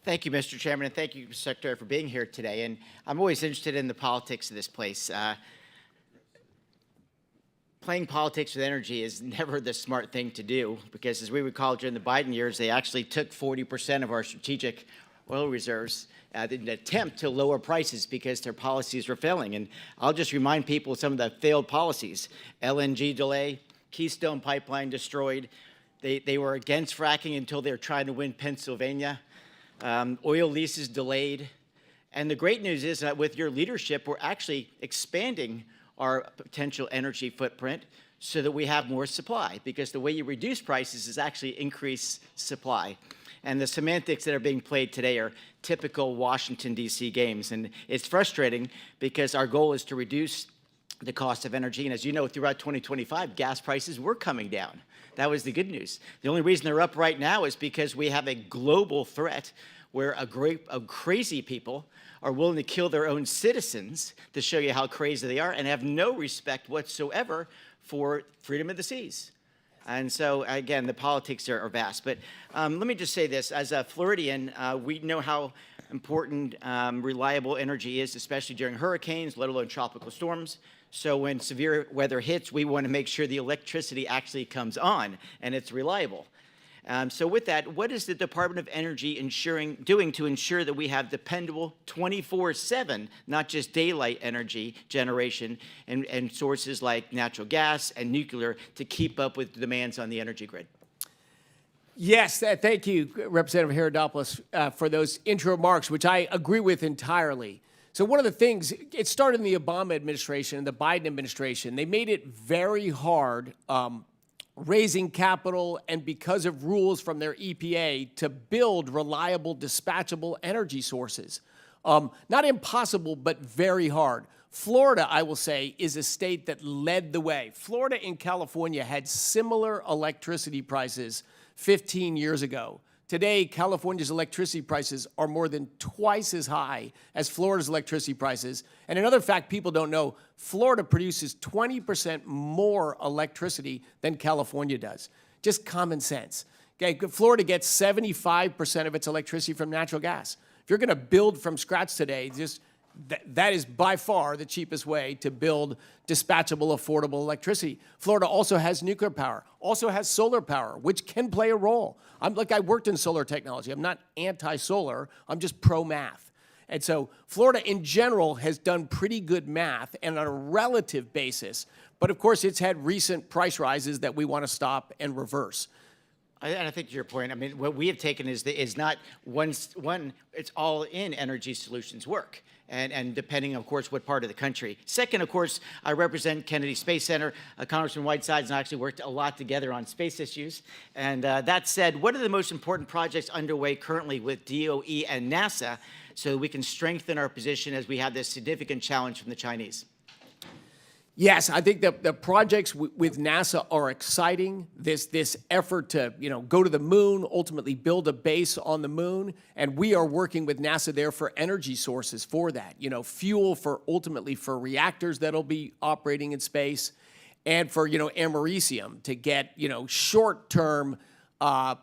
Thank you, Mr. Chairman, and thank you, Mr. Secretary, for being here today. And I'm always interested in the politics of this place. Playing politics with energy is never the smart thing to do, because as we recall during the Biden years, they actually took 40% of our strategic oil reserves in an attempt to lower prices because their policies were failing. And I'll just remind people of some of the failed policies. LNG delay, Keystone Pipeline destroyed. They were against fracking until they were trying to win Pennsylvania. Oil leases delayed. And the great news is that with your leadership, we're actually expanding our potential energy footprint so that we have more supply, because the way you reduce prices is actually increase supply. And the semantics that are being played today are typical Washington, D.C. games. And it's frustrating because our goal is to reduce the cost of energy. And as you know, throughout 2025, gas prices were coming down. That was the good news. The only reason they're up right now is because we have a global threat where a group of crazy people are willing to kill their own citizens to show you how crazy they are, and have no respect whatsoever for freedom of the seas. And so, again, the politics are vast. But let me just say this. As a Floridian, we know how important reliable energy is, especially during hurricanes, let alone tropical storms. So when severe weather hits, we want to make sure the electricity actually comes on and it's reliable. So with that, what is the Department of Energy doing to ensure that we have dependable 24/7, not just daylight energy generation, and sources like natural gas and nuclear to keep up with the demands on the energy grid? Yes, thank you, Representative Haridopolos, for those intro remarks, which I agree with entirely. So one of the things, it started in the Obama administration and the Biden administration. They made it very hard raising capital, and because of rules from their EPA, to build reliable, dispatchable energy sources. Not impossible, but very hard. Florida, I will say, is a state that led the way. Florida and California had similar electricity prices 15 years ago. Today, California's electricity prices are more than twice as high as Florida's electricity prices. And another fact people don't know, Florida produces 20% more electricity than California does. Just common sense. Okay, Florida gets 75% of its electricity from natural gas. If you're going to build from scratch today, that is by far the cheapest way to build dispatchable, affordable electricity. Florida also has nuclear power, also has solar power, which can play a role. I worked in solar technology. I'm not anti-solar. I'm just pro-math. And so Florida in general has done pretty good math and on a relative basis. But of course, it's had recent price rises that we want to stop and reverse. And I think to your point, I mean, what we have taken is not one, it's all in energy solutions work. And depending, of course, what part of the country. Second, of course, I represent Kennedy Space Center. Congressman Whitesides and I actually worked a lot together on space issues. And that said, what are the most important projects underway currently with DOE and NASA so that we can strengthen our position as we have this significant challenge from the Chinese? Yes, I think the projects with NASA are exciting. This effort to go to the moon, ultimately build a base on the moon, and we are working with NASA there for energy sources for that. Fuel for ultimately for reactors that'll be operating in space, and for americium to get short-term. My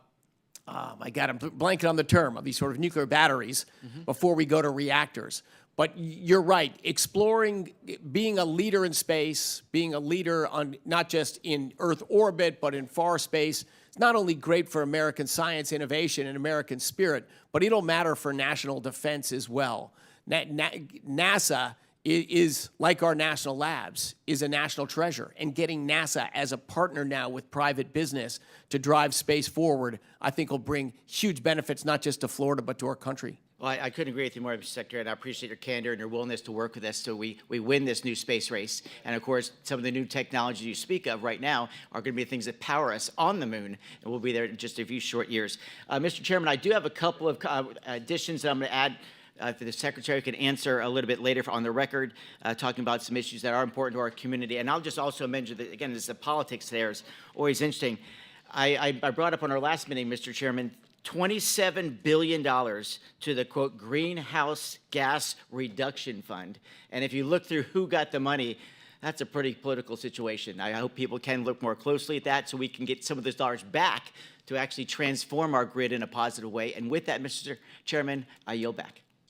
God, I'm blanking on the term of these sort of nuclear batteries before we go to reactors. But you're right, exploring, being a leader in space, being a leader on not just in Earth orbit, but in far space, it's not only great for American science, innovation, and American spirit, but it'll matter for national defense as well. NASA is, like our national labs, is a national treasure. And getting NASA as a partner now with private business to drive space forward, I think will bring huge benefits, not just to Florida, but to our country. Well, I couldn't agree with you more, Mr. Secretary, and I appreciate your candor and your willingness to work with us so we win this new space race. And, of course, some of the new technologies you speak of right now are going to be the things that power us on the moon, and we'll be there in just a few short years. Mr. Chairman, I do have a couple of additions that I'm going to add for the Secretary can answer a little bit later on the record, talking about some issues that are important to our community. And I'll just also mention that, again, the politics there is always interesting. I brought up on our last meeting, Mr. Chairman, $27 billion to the, quote, Greenhouse Gas Reduction Fund. And if you look through who got the money, that's a pretty political situation. I hope people can look more closely at that so we can get some of those dollars back to actually transform our grid in a positive way. And with that, Mr. Chairman, I yield back.